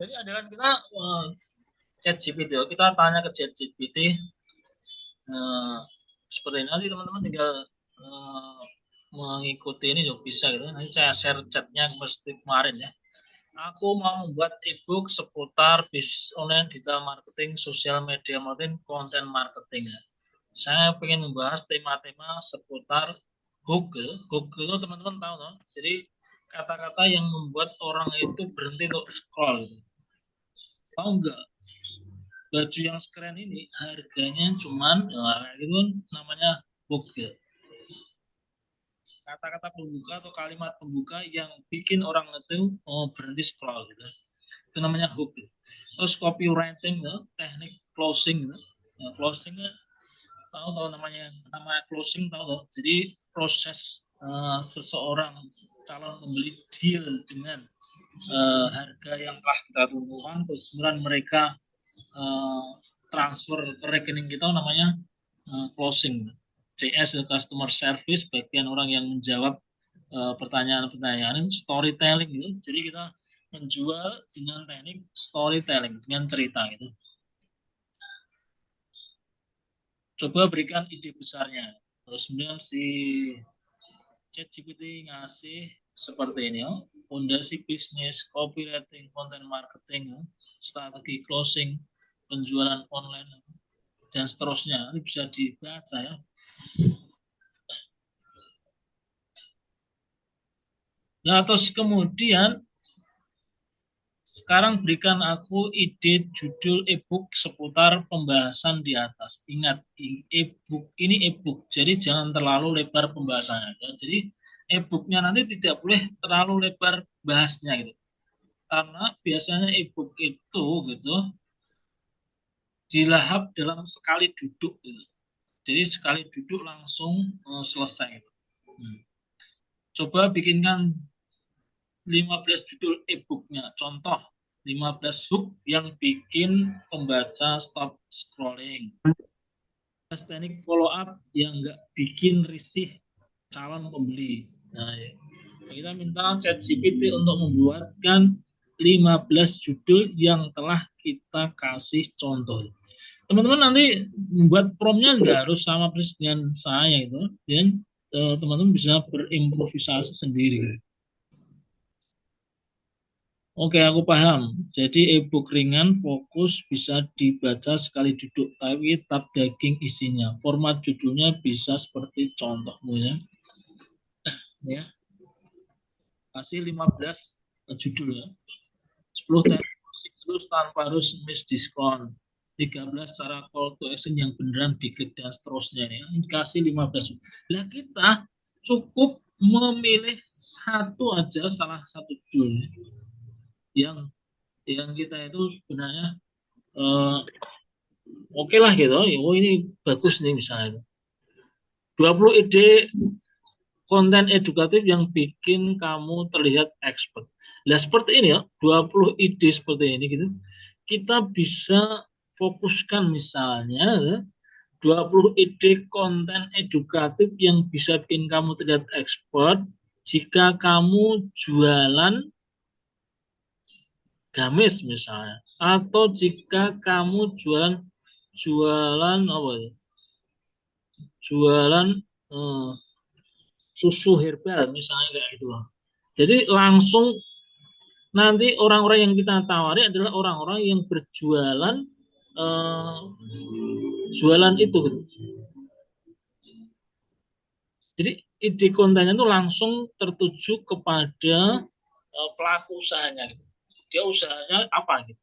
Jadi adalah kita ChatGPT, kita tanya ke ChatGPT seperti ini. Nanti teman-teman tinggal mengikuti ini juga bisa gitu. Nanti saya share chatnya seperti kemarin ya. Aku mau membuat ebook seputar bisnis online, digital marketing, sosial media marketing, konten marketing. Saya ingin membahas tema-tema seputar Google. Google itu teman-teman tahu, no? Jadi kata-kata yang membuat orang itu berhenti untuk scroll. Tahu nggak? Baju yang sekeren ini harganya cuman, itu namanya Google. Kata-kata pembuka atau kalimat pembuka yang bikin orang itu berhenti scroll gitu. Itu namanya hook. Terus copywriting, teknik closing. Closing tahu namanya closing tahu. Jadi proses seseorang calon pembeli deal dengan harga yang telah kita tentukan, terus kemudian mereka transfer ke rekening kita namanya closing. CS customer service, bagian orang yang menjawab pertanyaan-pertanyaan, storytelling gitu. Jadi kita menjual dengan teknik storytelling, dengan cerita gitu. Coba berikan ide besarnya. Terus kemudian si ChatGPT ngasih seperti ini, fondasi bisnis, copywriting, content marketing, strategi closing, penjualan online, dan seterusnya. Ini bisa dibaca ya. Nah, terus kemudian sekarang berikan aku ide judul ebook seputar pembahasan di atas. Ingat, ebook ini ebook, jadi jangan terlalu lebar pembahasannya. Jadi ebooknya nanti tidak boleh terlalu lebar bahasnya gitu. Karena biasanya ebook itu gitu dilahap dalam sekali duduk gitu. Jadi sekali duduk langsung selesai. Gitu. Coba bikinkan 15 judul e-booknya. Contoh, 15 hook yang bikin pembaca stop scrolling. Teknik follow up yang nggak bikin risih calon pembeli. Nah, ya. Kita minta ChatGPT untuk membuatkan 15 judul yang telah kita kasih contoh. Teman-teman nanti membuat promnya nggak harus sama persis dengan saya itu, dan teman-teman bisa berimprovisasi sendiri. Oke, aku paham. Jadi e-book ringan, fokus, bisa dibaca sekali duduk, tapi tetap daging isinya. Format judulnya bisa seperti contohmu ya. Ya. Kasih 15 judul ya. 10 teknik terus tanpa harus miss diskon. 13 cara call to action yang beneran diklik dan seterusnya ya. Kasih 15. Lah kita cukup memilih satu aja, salah satu judul yang kita itu sebenarnya oke lah gitu. Oh ini bagus nih misalnya. 20 ide konten edukatif yang bikin kamu terlihat expert. Nah seperti ini ya, 20 ide seperti ini gitu. Kita bisa fokuskan misalnya 20 ide konten edukatif yang bisa bikin kamu terlihat expert jika kamu jualan gamis misalnya, atau jika kamu jualan apa ya? Jualan susu herbal misalnya kayak gitu. Jadi langsung nanti orang-orang yang kita tawari adalah orang-orang yang berjualan jualan itu gitu. Jadi ide kontennya itu langsung tertuju kepada pelaku usahanya gitu. Dia usahanya apa gitu?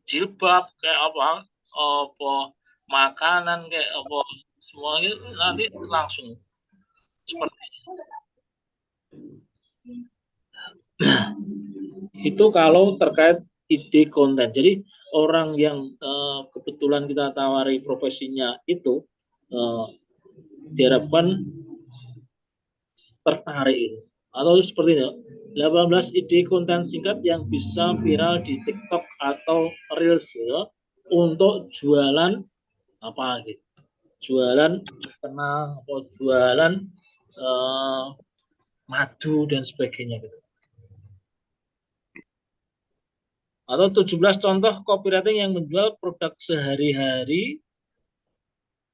Jilbab kayak apa makanan kayak apa semua itu nanti langsung seperti itu kalau terkait ide konten. Jadi orang yang kebetulan kita tawari profesinya itu diharapkan tertarik atau seperti ini 18 ide konten singkat yang bisa viral di TikTok atau Reels ya, untuk jualan apa gitu, jualan tenang atau jualan madu dan sebagainya gitu. Atau 17 contoh copywriting yang menjual produk sehari-hari.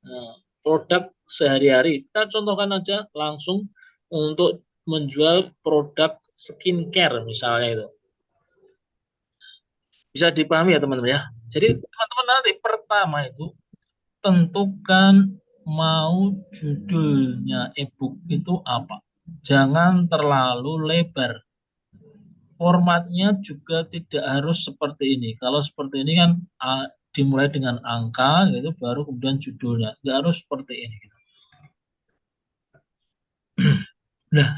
Nah, produk sehari-hari. Kita contohkan aja langsung untuk menjual produk skincare misalnya itu. Bisa dipahami ya teman-teman ya. Jadi teman-teman nanti pertama itu tentukan mau judulnya ebook itu apa. Jangan terlalu lebar. Formatnya juga tidak harus seperti ini. Kalau seperti ini kan dimulai dengan angka gitu, baru kemudian judulnya. Nggak harus seperti ini. Nah,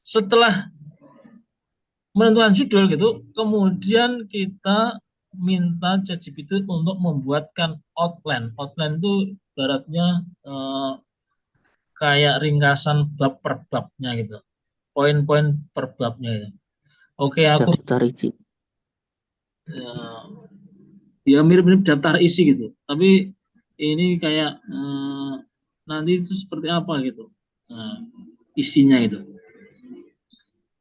setelah menentukan judul gitu, kemudian kita minta ChatGPT untuk membuatkan outline. Outline itu ibaratnya kayak ringkasan bab per babnya gitu. Poin-poin per babnya gitu. Oke, aku Daftar isi. ya, ya mirip-mirip daftar isi gitu. Tapi ini kayak nanti itu seperti apa gitu. Nah, isinya itu.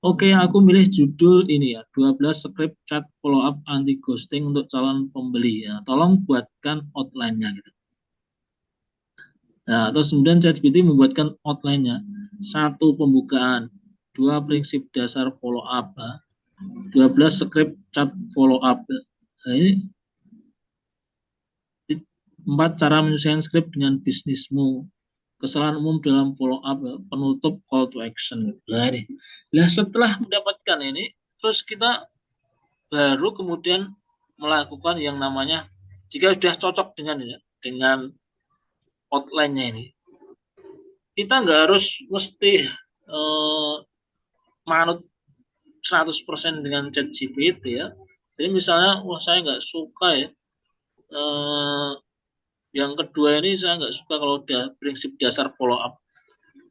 Oke, aku milih judul ini ya, 12 script chat follow up anti ghosting untuk calon pembeli ya. Tolong buatkan outline-nya gitu. Nah, terus kemudian ChatGPT membuatkan outline-nya. Satu pembukaan, dua prinsip dasar follow up, 12 script chat follow up. Nah, ini empat cara menyelesaikan script dengan bisnismu. Kesalahan umum dalam follow up, penutup call to action. Nah, ini. Nah, setelah mendapatkan ini, terus kita baru kemudian melakukan yang namanya jika sudah cocok dengan ini, dengan outline-nya ini, kita nggak harus mesti manut 100% dengan ChatGPT ya. Jadi misalnya, wah saya nggak suka ya, eh, yang kedua ini saya nggak suka kalau udah prinsip dasar follow up.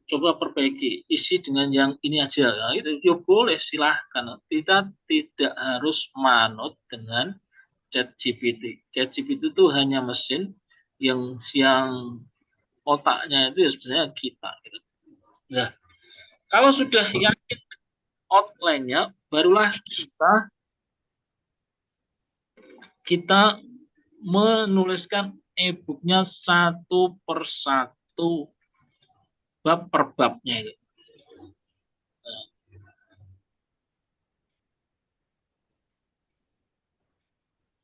Coba perbaiki, isi dengan yang ini aja. Nah, itu ya boleh, silahkan. Kita tidak harus manut dengan ChatGPT. ChatGPT itu hanya mesin yang otaknya itu ya sebenarnya kita. Gitu. Nah, kalau sudah yakin outline-nya, barulah kita menuliskan e-booknya satu persatu, bab per babnya itu.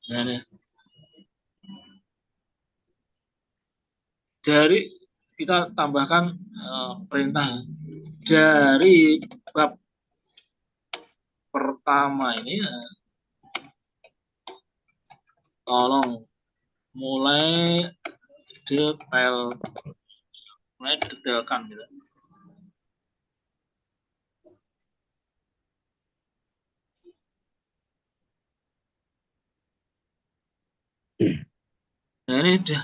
Nah, dari kita tambahkan perintah dari bab pertama ini, tolong mulai detailkan gitu. Nah ini udah.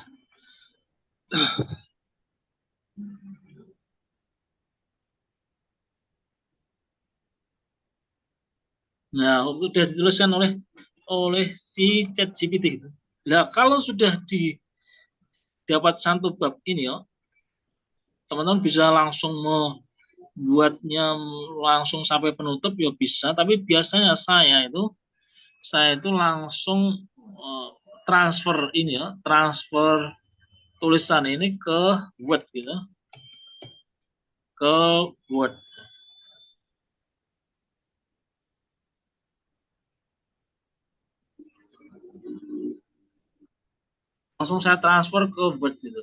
Nah udah dituliskan oleh si ChatGPT gitu. Nah kalau sudah dapat satu bab ini ya, teman-teman bisa langsung membuatnya langsung sampai penutup ya bisa. Tapi biasanya saya itu langsung transfer ini ya, transfer tulisan ini ke Word gitu, ke Word. Langsung saya transfer ke Word gitu.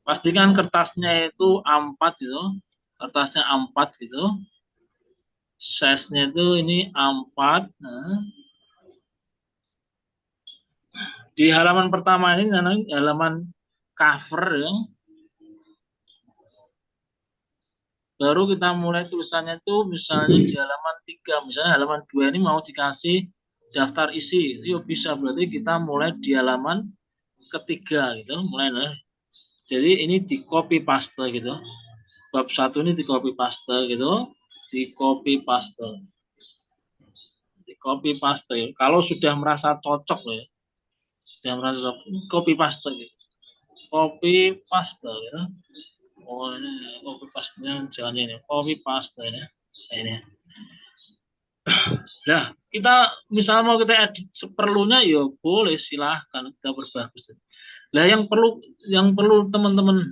Pastikan kertasnya itu A4 gitu, kertasnya A4 gitu, size-nya itu ini A4. Nah, di halaman pertama ini halaman cover ya. Baru kita mulai tulisannya itu misalnya di halaman 3, misalnya halaman 2 ini mau dikasih daftar isi, itu bisa, berarti kita mulai di halaman ketiga gitu, mulai. Jadi ini di copy paste gitu. Bab 1 ini di copy paste gitu, di copy paste. Di copy paste. Kalau sudah merasa cocok loh ya. Sudah merasa cocok, copy paste gitu. Copy paste gitu. Oh ini copy paste-nya jangan ini, copy paste ini. Ini. Nah, kita misalnya mau kita edit seperlunya ya boleh, silahkan kita perbagus. Nah, yang perlu teman-teman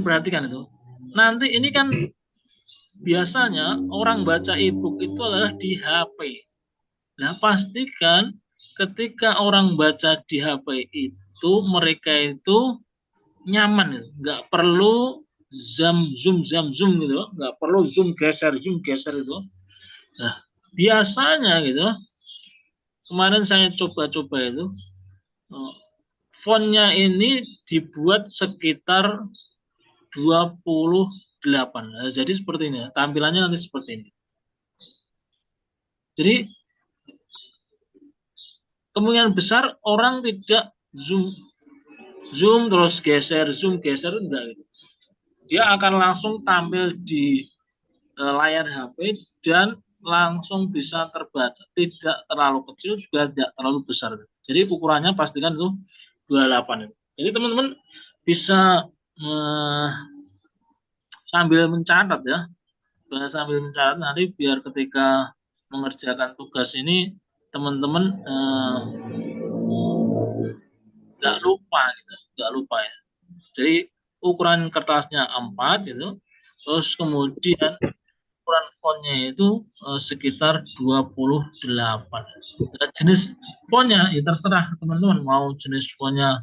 perhatikan itu. Nanti ini kan biasanya orang baca e-book itu adalah di HP. Nah, pastikan ketika orang baca di HP itu mereka itu nyaman, nggak perlu zoom gitu, nggak perlu zoom geser itu. Nah, biasanya gitu, kemarin saya coba-coba itu, fontnya ini dibuat sekitar 28. Nah, jadi seperti ini, tampilannya nanti seperti ini. Jadi kemungkinan besar orang tidak zoom terus geser enggak gitu. Dia akan langsung tampil di layar HP dan langsung bisa terbaca, tidak terlalu kecil juga tidak terlalu besar. Jadi ukurannya pastikan itu 28 itu. Jadi teman-teman bisa sambil mencatat ya, nanti biar ketika mengerjakan tugas ini teman-teman nggak lupa gitu, nggak lupa ya. Jadi ukuran kertasnya 4 gitu, terus kemudian ukuran fontnya itu sekitar 28. Nah, jenis fontnya ya terserah teman-teman mau jenis fontnya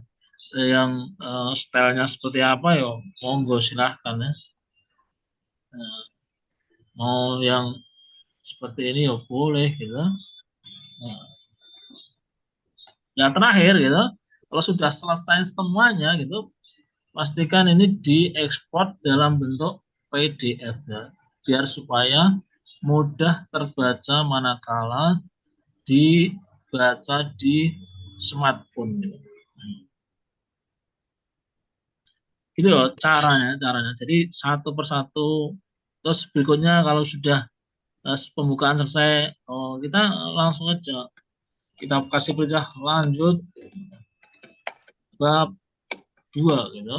yang stylenya seperti apa ya monggo silahkan ya. Nah, mau yang seperti ini ya boleh gitu. Nah, yang terakhir gitu, kalau sudah selesai semuanya gitu, pastikan ini diekspor dalam bentuk PDF ya, biar supaya mudah terbaca manakala dibaca di smartphone gitu. Itu loh caranya. Jadi satu persatu. Terus berikutnya kalau sudah pembukaan selesai, kita langsung aja kita kasih perintah lanjut bab 2 gitu.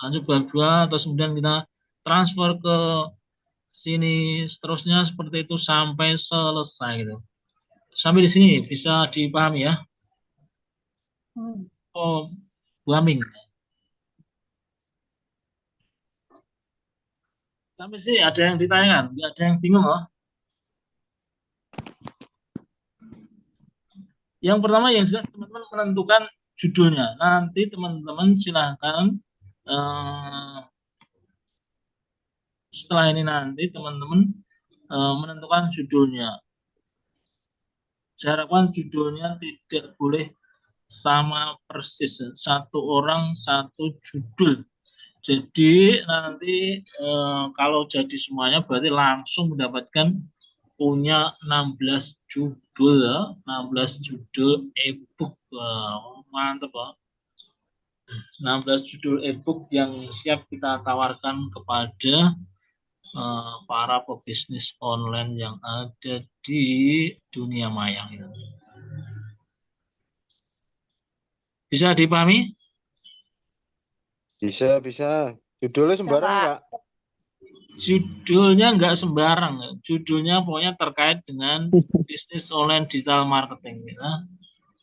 Lanjut bab 2 terus kemudian kita transfer ke sini seterusnya seperti itu sampai selesai gitu. Sampai di sini bisa dipahami ya. Oh, buaming. Sampai sini ada yang ditanyakan, nggak ada yang bingung loh. Yang pertama yang jelas teman-teman menentukan judulnya. Nanti teman-teman silahkan setelah ini nanti teman-teman menentukan judulnya. Saya harapkan judulnya tidak boleh sama persis. Satu orang satu judul. Jadi nanti kalau jadi semuanya berarti langsung mendapatkan punya 16 judul ya. 16 judul e-book. Mantap Pak. 16 judul e-book yang siap kita tawarkan kepada para pebisnis online yang ada di dunia maya. Bisa dipahami? Bisa. Judulnya sembarang Kak. Judulnya nggak sembarang. Judulnya pokoknya terkait dengan bisnis online digital marketing. Ya.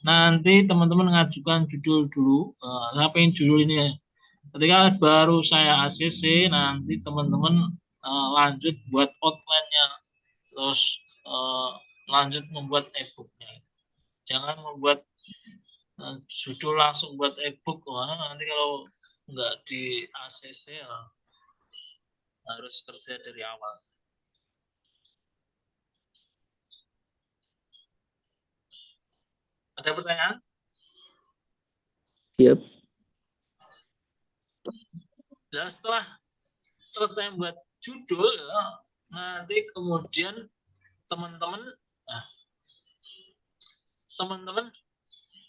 Nanti teman-teman ngajukan judul dulu. Siapa yang judul ini? Ketika baru saya ACC, nanti teman-teman lanjut buat outline-nya. Terus lanjut membuat e-booknya. Jangan membuat judul langsung buat e-book. Nanti kalau nggak di ACC ya, harus kerja dari awal. Ada pertanyaan? Yep. Nah, setelah selesai membuat judul, ya, nanti kemudian teman-teman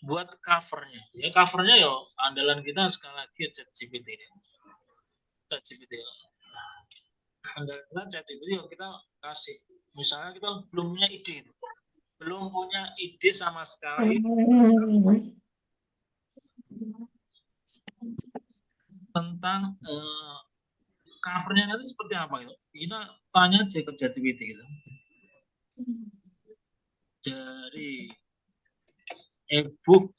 buat covernya. Ya covernya ya andalan kita sekali lagi ChatGPT. Andalan kita ChatGPT kita kasih. Misalnya kita belum punya ide sama sekali. tentang covernya nanti seperti apa gitu. Kita tanya aja ke ChatGPT gitu. Dari e-book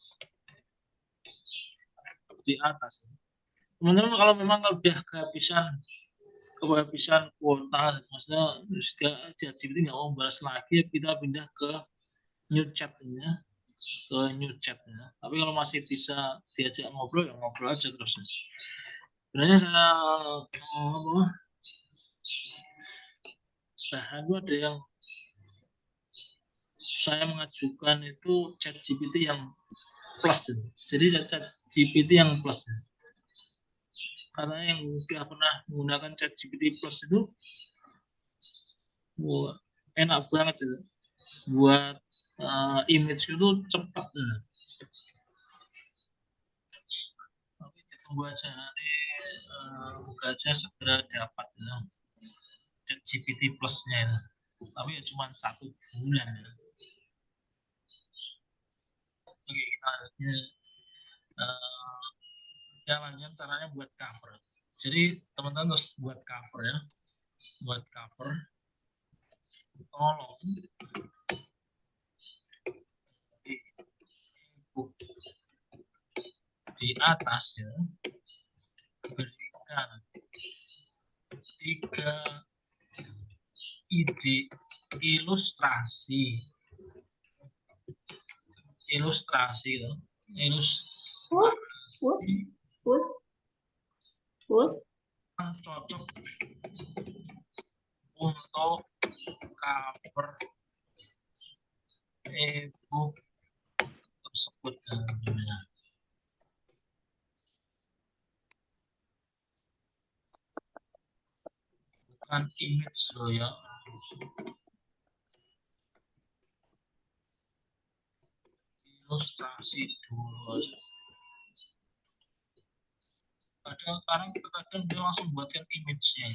di atas. Teman-teman kalau memang udah kehabisan kuota, maksudnya ChatGPT nggak mau balas lagi, kita pindah ke new chat-nya, Tapi kalau masih bisa diajak ngobrol, ya ngobrol aja terus. Sebenarnya saya bahan ada yang saya mengajukan itu ChatGPT yang plus, jadi ChatGPT yang plus. Karena yang udah pernah menggunakan ChatGPT plus itu enak banget itu. Buat image itu cepat. Tapi ditunggu aja nanti semoga aja segera dapat ChatGPT plusnya itu. Tapi ya cuma 1 bulan ya. Oke, kita lanjut caranya buat cover. Jadi teman-teman harus buat cover ya. Buat cover, tolong di atas ya berikan 3 ide ilustrasi ya. Cocok untuk cover e-book tersebut. Bukan image loh ya. Ilustrasi dulu. Kadang dia langsung buatkan image-nya.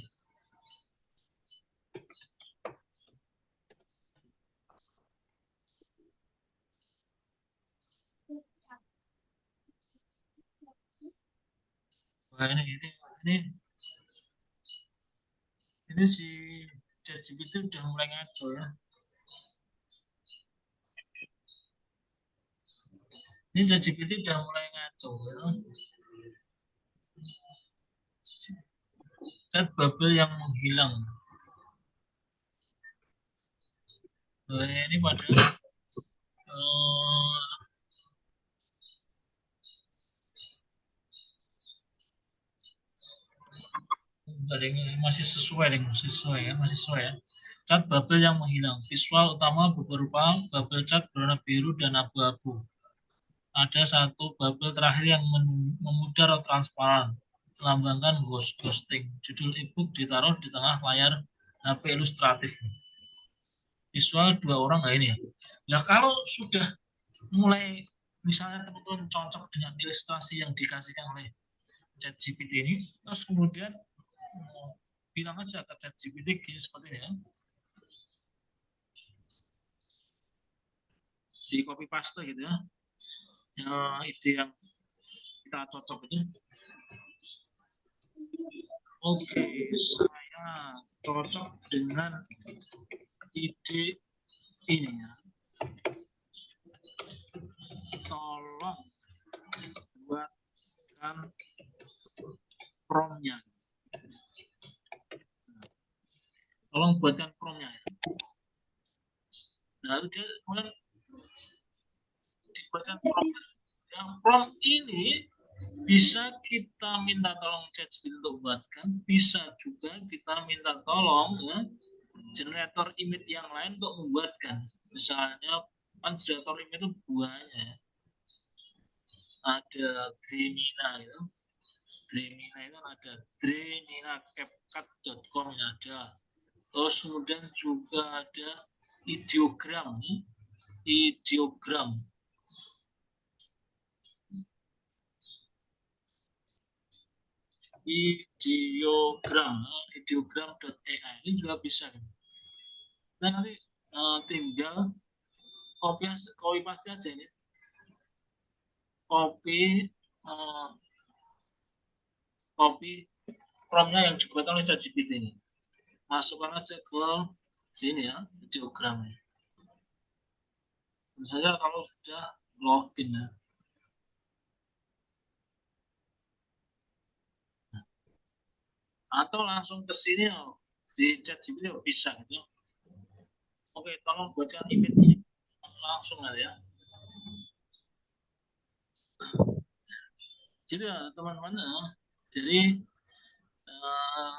Wah, ini si ChatGPT udah mulai ngaco ya. Ini ChatGPT udah mulai ngaco ya. Chat bubble yang menghilang. Nah, ini padahal masih sesuai ya. Cat bubble yang menghilang. Visual utama berupa bubble cat berwarna biru dan abu-abu. Ada satu bubble terakhir yang memudar atau transparan, melambangkan ghosting. Judul e-book ditaruh di tengah layar HP ilustratif. Visual 2 orang, nah ini ya. Nah kalau sudah mulai misalnya teman-teman cocok dengan ilustrasi yang dikasihkan oleh ChatGPT ini, terus kemudian bilang aja ke ChatGPT seperti ini ya. Di copy paste gitu ya. Ide yang kita cocok itu. Oke, saya cocok dengan ide ini ya. Tolong buatkan prompt-nya. Tolong buatkan prompt-nya ya. Nah, dia kemudian dibuatkan prompt. Yang prompt ini bisa kita minta tolong ChatGPT untuk buatkan, bisa juga kita minta tolong ya, generator image yang lain untuk membuatkan. Misalnya kan generator image itu banyak. Ada Dremina itu. Dremina itu ada dreminacapcut.com ada. Terus kemudian juga ada ideogram. Ideogram.ai ini juga bisa. Nah, nanti tinggal copy paste aja ini. Copy copy promnya yang dibuat oleh ChatGPT ini. Masukkan aja ke sini ya, videogramnya. Misalnya kalau sudah login ya. Atau langsung ke sini oh, di ChatGPT bisa gitu. Oke, tolong buatkan image langsung aja ya. Jadi ya teman-teman ya, jadi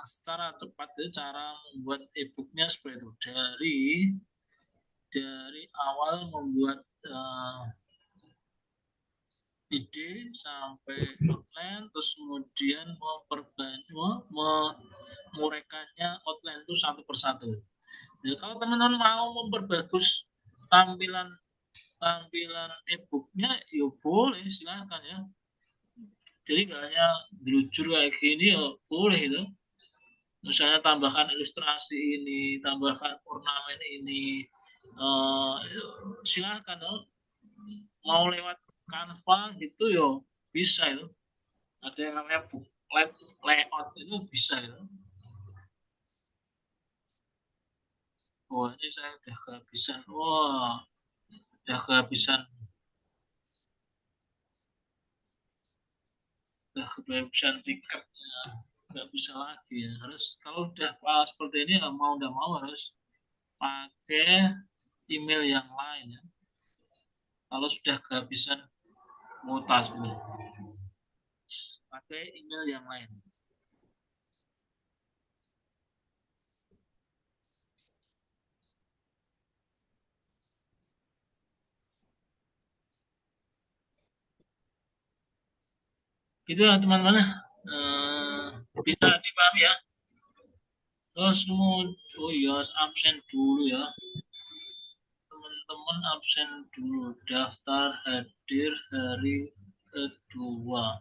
secara cepat itu cara membuat e-booknya seperti itu dari awal membuat ide sampai outline terus kemudian menguraikannya outline itu satu persatu. Jadi kalau teman-teman mau memperbagus tampilan tampilan e-booknya ya boleh silakan ya. Jadi nggak hanya jujur kayak gini ya boleh itu. Misalnya tambahkan ilustrasi ini, tambahkan ornamen ini, silakan ya. Mau lewat Canva gitu ya bisa itu. Ada yang namanya book layout itu bisa ya. Wah ini saya udah kehabisan. Wah udah kehabisan. Udah kehabisan tiketnya. Nggak bisa lagi ya. Harus kalau udah seperti ini ya mau udah mau harus pakai email yang lain ya. Kalau sudah kehabisan kuota sebenarnya. Pakai email yang lain. Gitu ya teman-teman. Bisa dipahami ya. Terus oh iya absen dulu ya. Teman-teman absen dulu. Daftar hadir hari kedua.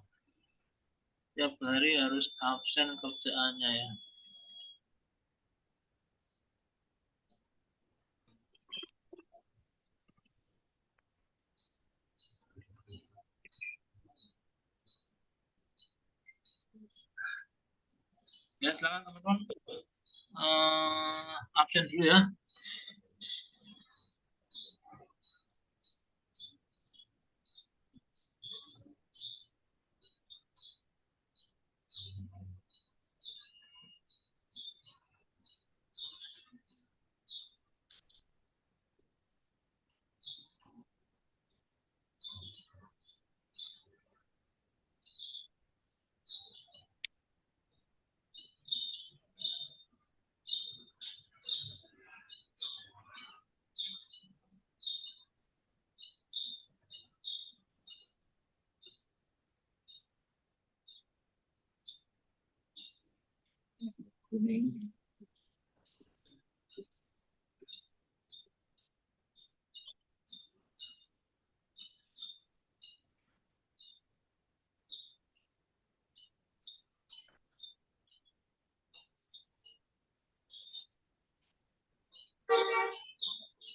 Tiap hari harus absen kerjaannya ya. Ya silakan teman-teman. Absen dulu ya.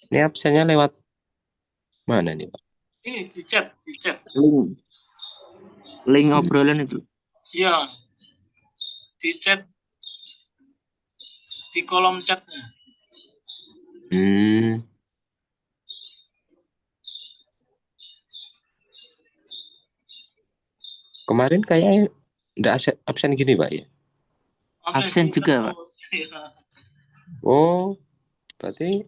Ini absennya lewat mana nih, Pak? Ini di chat, di chat. Link obrolan itu. Iya. Di chat di kolom chatnya. Kemarin kayaknya enggak absen gini, Pak ya? Absen juga, Pak. Oh, berarti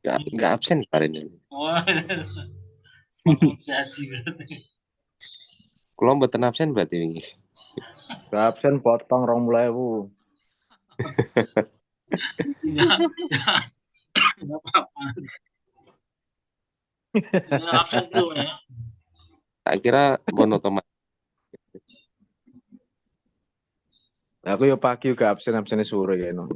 enggak absen kemarin ini. Wah, jadi berarti. Kalau mboten absen berarti ini. Gak absen potong 20.000. Enggak apa-apa. Absen dulu ya. Tak kira monotomat. Aku ya pagi juga absen sore ya no.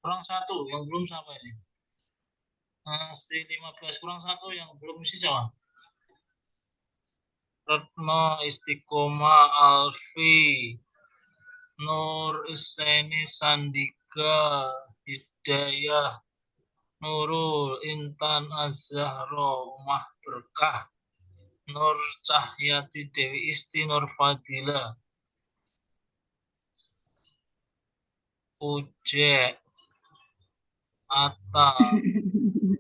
Kurang satu yang belum sampai ini. Masih 15 kurang satu yang belum isi jawab. Retno Istiqomah Alfi Nur Iseni Sandika Hidayah Nurul Intan Az-Zahra Umah Berkah Nur Cahyati Dewi Isti Nur Fadila Uje Atta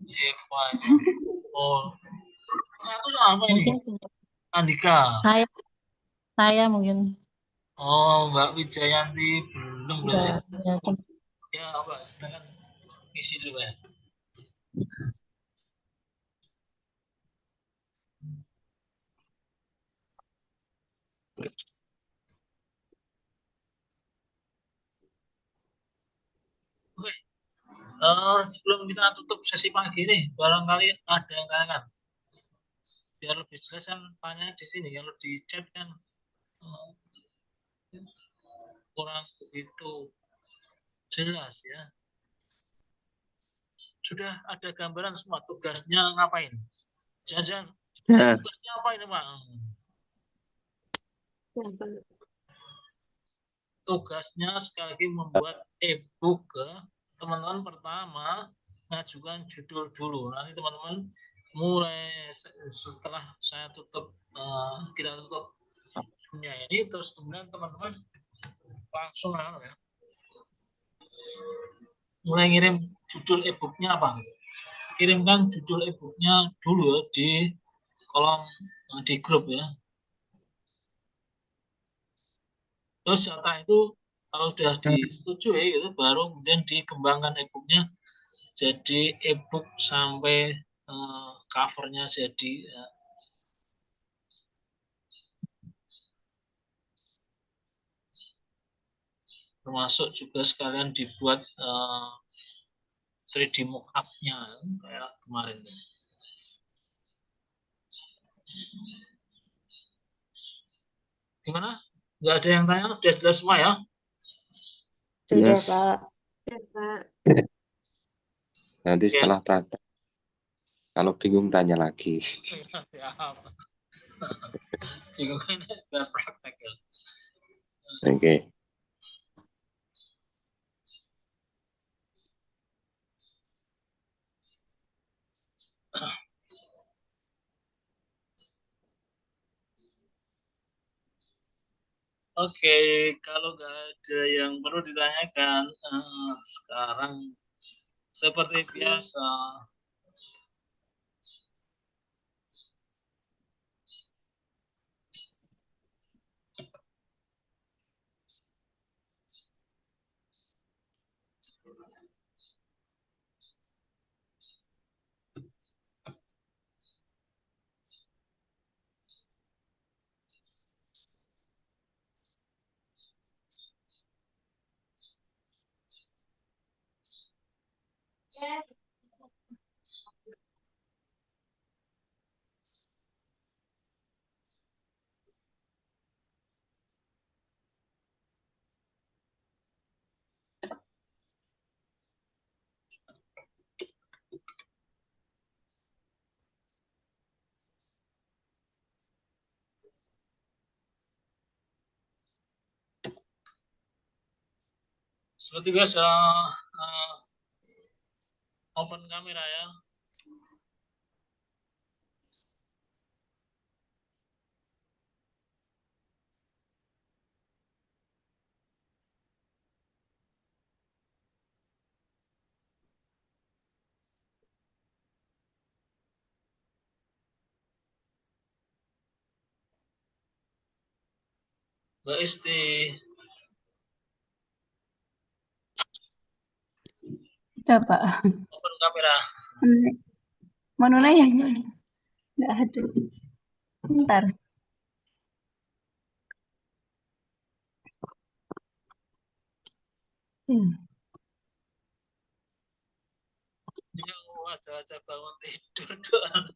Jevanya Oh satu sama ini Mungkin sih. Andika Saya mungkin Oh Mbak Wijayanti belum berarti udah ya, ya Mbak silakan isi dulu ya. Oke. Sebelum kita tutup sesi pagi ini, barangkali ada yang tanyakan. Biar lebih jelas kan tanya di sini, kalau di chat kan eh, kurang begitu jelas ya. Sudah ada gambaran semua tugasnya ngapain? Jangan Ya, tugasnya apa ini Pak? Tugasnya sekali lagi membuat e-book ke teman-teman. Pertama ngajukan judul dulu, nanti teman-teman mulai setelah saya tutup kita tutup dunia ini, terus kemudian teman-teman langsung ya, mulai ngirim judul e-booknya apa, kirimkan judul e-booknya dulu ya, di kolom di grup ya. Terus setelah itu kalau sudah disetujui itu baru kemudian dikembangkan e-booknya jadi e-book sampai covernya jadi termasuk juga sekalian dibuat 3D mockup-nya kayak kemarin. Gimana? Nggak ada yang tanya? Sudah jelas semua ya? sudah jelas. Pak. Nanti Oke. setelah praktek, kalau bingung tanya lagi. Siap. Bingung kan sudah praktek ya. Oke. Oke, kalau nggak ada yang perlu ditanyakan, sekarang seperti biasa seperti biasa open kamera ya. Mbak Isti. Udah, Pak. Open kamera. Mana yang nggak ada. Bentar. Ya, wajah-wajah bangun tidur doang.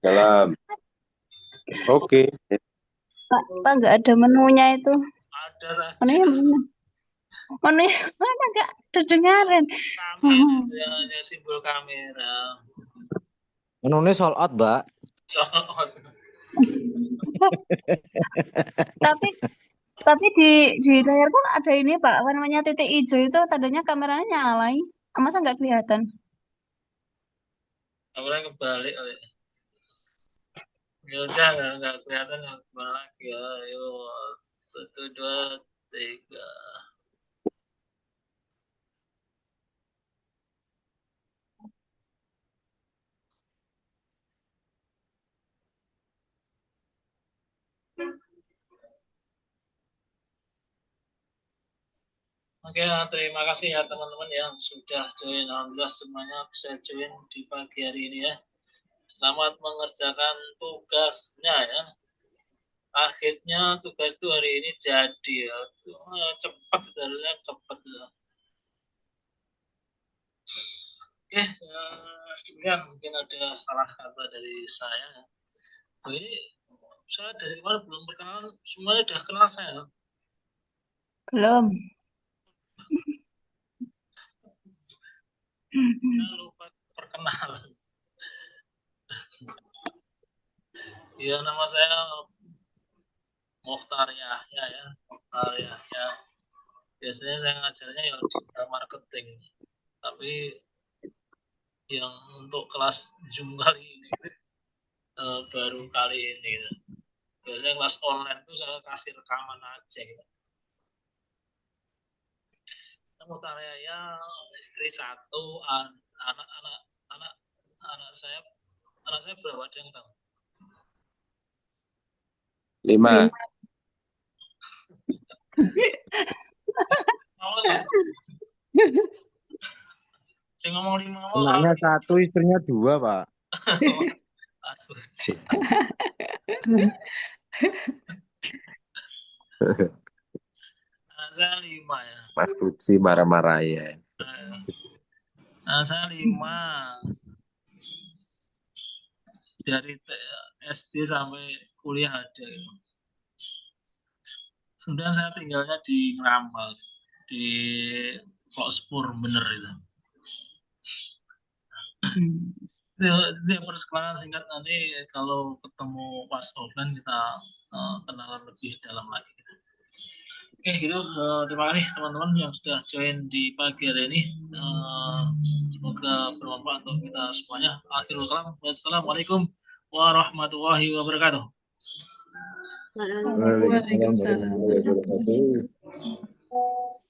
Dalam. Oke. Pak nggak ada menunya itu. Ada saja. Menunya mana? Menunya mana nggak terdengarin. Kamera itu yang hanya simbol kamera. Menunya sold out, Mbak. Tapi di layarku ada ini Pak, apa namanya titik hijau itu tandanya kameranya nyala. Masa nggak kelihatan? Kameranya kebalik. Ya udah nggak kelihatan gimana lagi ya. Ayo 1, 2, 3. Oke, terima kasih ya teman-teman yang sudah join. Alhamdulillah semuanya bisa join di pagi hari ini ya. Selamat mengerjakan tugasnya ya. Akhirnya tugas itu hari ini jadi ya. Cepat, sebenarnya cepat ya. Oke, sebenarnya mungkin ada salah kata dari saya. Ini saya dari kemarin belum perkenalan, semuanya udah kenal saya. Belum. Saya lupa perkenalan. Ya, nama saya Mokhtar Yahya ya. Mokhtar Yahya. Biasanya saya ngajarnya ya digital marketing. Tapi yang untuk kelas Zoom kali ini baru kali ini. Biasanya kelas online itu saya kasih rekaman aja gitu. Mokhtar Yahya, istri 1, anak saya berapa, ada yang tahu? 5. Mau sih. Saya ngomong 5 mau. Anaknya 1, istrinya 2, Pak. Asuci. Saya 5 ya. Mas Puji marah-marah ya. Saya 5. Dari SD sampai kuliah ada. Sebenarnya saya tinggalnya di Ngeramal, di Spur bener itu. Itu perkenalan singkat, nanti kalau ketemu pas offline kita kenalan lebih dalam lagi. Oke, gitu. Terima kasih teman-teman yang sudah join di pagi hari ini. Semoga bermanfaat untuk kita semuanya. Akhirul kalam. Wassalamualaikum warahmatullahi wabarakatuh. Waalaikumsalam warahmatullahi wabarakatuh.